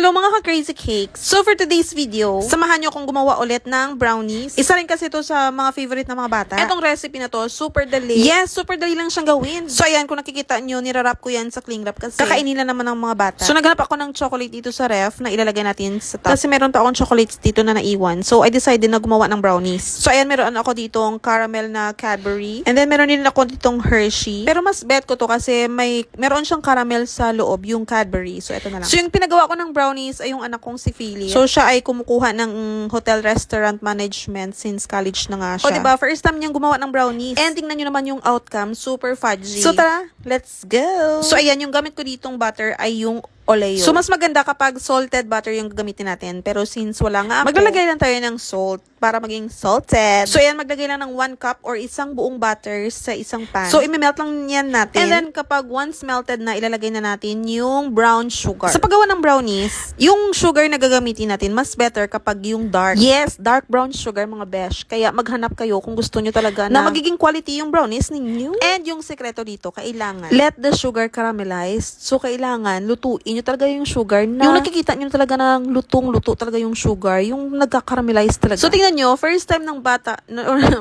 Hello mga ka-crazy cakes! So for today's video, samahan nyo akong gumawa ulit ng brownies. Isa rin kasi ito sa mga favorite ng mga bata. Etong recipe na to, super dali. Yes, super dali lang siyang gawin. So ayan, kung nakikita nyo, nirarap ko yan sa cling wrap kasi kakainin lang naman ng mga bata. So naghanap ako ng chocolate dito sa ref na ilalagay natin sa top. Kasi meron pa akong chocolates dito na naiwan. So I decided na gumawa ng brownies. So ayan, meron ako ditong caramel na Cadbury. And then meron din ako ditong Hershey. Pero mas bet ko to kasi meron siyang caramel sa loob, yung Cadbury. So ito na lang. So yung pinagawa ko ng brownies ay yung anak kong si Philip. So siya ay kumukuha ng hotel restaurant management since college na nga siya. O diba, first time niyang gumawa ng brownies. And tingnan nyo naman yung outcome, super fudgy. So tara, let's go! So ayan, yung gamit ko ditong butter ay yung Oleo. So mas maganda kapag salted butter yung gagamitin natin. Pero since wala nga ako, maglalagay lang tayo ng salt para maging salted. So ayan, maglagay lang ng 1 cup or isang buong butter sa isang pan. So imemelt lang yan natin. And then kapag once melted na, ilalagay na natin yung brown sugar. Sa paggawa ng brownies, yung sugar na gagamitin natin, mas better kapag yung dark. Yes, dark brown sugar mga besh. Kaya maghanap kayo kung gusto nyo talaga na magiging quality yung brownies ninyo. And yung sekreto dito, kailangan let the sugar caramelize. So kailangan lutuin nyo talaga yung sugar na yung nakikita nyo talaga ng lutong-luto talaga yung sugar, yung nagka-caramelize talaga. So tingnan nyo, first time ng bata,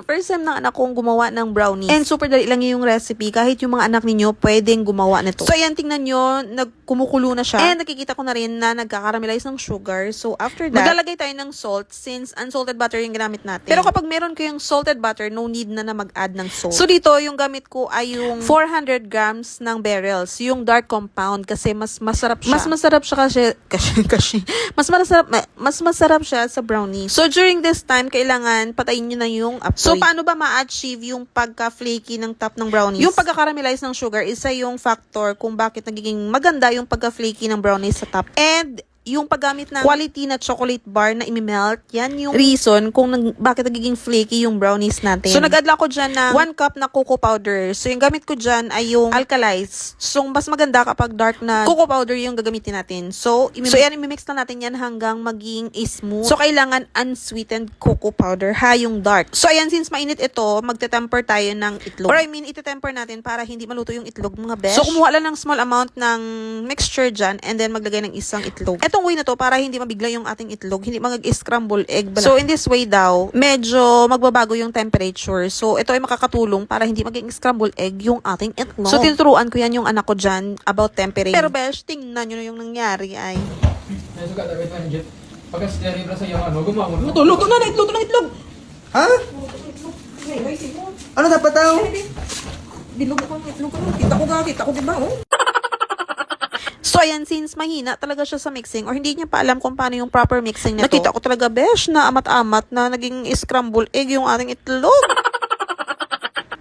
first time ng anak kong gumawa ng brownies. And super dali lang yung recipe, kahit yung mga anak ninyo pwedeng gumawa nito. So ayan, tingnan nyo, nagkumukulo na siya. And nakikita ko na rin na nagka-caramelize ng sugar. So after that, maglalagay tayo ng salt since unsalted butter yung ginamit natin. Pero kapag meron kayong salted butter, no need na mag-add ng salt. So dito, yung gamit ko ay yung 400 grams ng berries, yung dark compound kasi mas masarap siya. Mas masarap siya kasi mas masarap siya sa brownie. So during this time, kailangan patayin nyo na yung apoy. So paano ba ma-achieve yung pagka-flaky ng top ng brownies? Yung pagka-caramelize ng sugar, isa yung factor kung bakit nagiging maganda yung pagka-flaky ng brownies sa top. And yung paggamit ng quality na chocolate bar na imimelt, yan yung reason kung bakit nagiging flaky yung brownies natin. So nag-add ko dyan ng 1 cup na cocoa powder. So yung gamit ko dyan ay yung alkalized. So mas maganda kapag dark na cocoa powder yung gagamitin natin. So yan, imimix lang natin yan hanggang maging smooth. So kailangan unsweetened cocoa powder, ha, yung dark. So ayan, since mainit ito, magte-temper tayo ng itlog. Or I mean, ite-temper natin para hindi maluto yung itlog, mga besh. So kumuha lang ng small amount ng mixture dyan and then maglagay ng isang itlog. Itong way na to para hindi mabigla yung ating itlog, hindi mag-scramble egg. So in this way daw, medyo magbabago yung temperature. So ito ay makakatulong para hindi maging scramble egg yung ating itlog. So tinuturuan ko yan yung anak ko dyan about temperature. Pero besh, tingnan nyo yung nangyari ay. Luto na itlog. Ha? Ano dapat daw? Bilog ko ng itlog. Kita ko diba, oh? So, ayan, since mahina talaga siya sa mixing or hindi niya pa alam kung paano yung proper mixing nito. Nakita ko talaga, besh, na amat-amat na naging scramble egg yung ating itlog.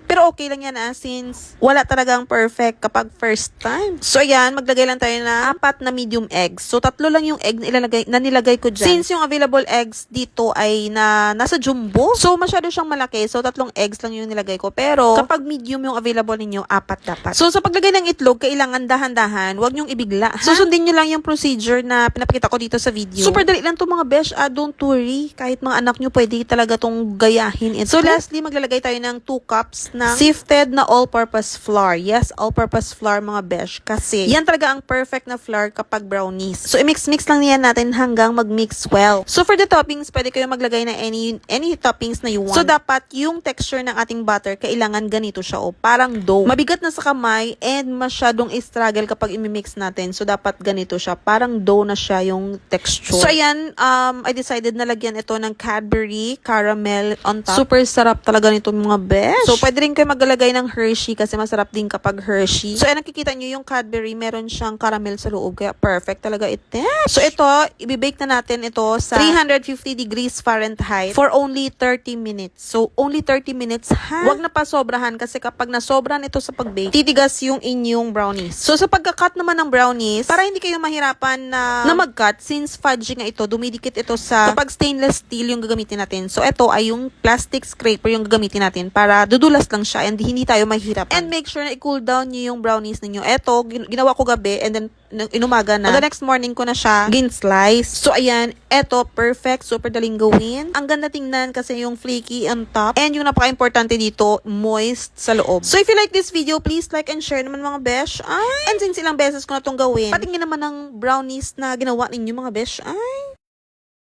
Pero okay lang yan since wala talagang perfect kapag first time. So ayan, maglagay lang tayo na 4 na medium eggs. So 3 lang yung egg na nilagay ko dyan. Since yung available eggs dito ay nasa jumbo, so masyado siyang malaki. So 3 eggs lang yung nilagay ko. Pero kapag medium yung available ninyo, 4 dapat. So sa paglagay ng itlog, kailangan dahan-dahan. Huwag nyong ibigla. Susundin nyo lang yung procedure na pinapakita ko dito sa video. Super dali lang to mga besh. Don't worry. Kahit mga anak nyo, pwede talaga tong gayahin ito. So lastly, maglalagay tayo ng 2 cups ng sifted na all-purpose flour. Yes, all-purpose flour mga besh. Kasi yan talaga ang perfect na flour kapag brownies. So i-mix-mix lang yan natin hanggang mag-mix well. So for the toppings, pwede kayo maglagay na any toppings na you want. So dapat yung texture ng ating butter, kailangan ganito siya, o parang dough. Mabigat na sa kamay and masyadong struggle kapag i-mix natin. So dapat ganito siya, parang dough na siya yung texture. So ayan, I decided na lagyan ito ng Cadbury caramel on top. Super sarap talaga nito mga besh. So pwede rin kayo maglalagay ng Hershey kasi masarap din kapag Hershey. So ayan, nakikita nyo yung Cadbury, meron siyang caramel sa loob, kaya perfect talaga ito. So ito, ibibake na natin ito sa 350 degrees Fahrenheit for only 30 minutes. So only 30 minutes, ha? Huwag na pa sobrahan kasi kapag nasobran ito sa pag-bake, titigas yung inyong brownies. So sa pagka-cut naman ng brownies, para hindi kayo mahirapan na mag-cut, since fudgy nga ito, dumidikit ito sa kapag stainless steel yung gagamitin natin. So ito ay yung plastic scraper yung gagamitin natin para dudulas lang siya and hindi tayo mahihirapan. And make sure na i-cool down nyo yung brownies ninyo. Eto, ginawa ko gabi and then inumaga na. On the next morning ko na siya gin-slice. So, ayan, eto, perfect. Super daling gawin. Ang ganda tingnan kasi yung flaky on top. And yung napaka-importante dito, moist sa loob. So, if you like this video, please like and share naman mga besh. Ay! And since ilang beses ko na itong gawin, patingin naman ng brownies na ginawa ninyo mga besh. Ay!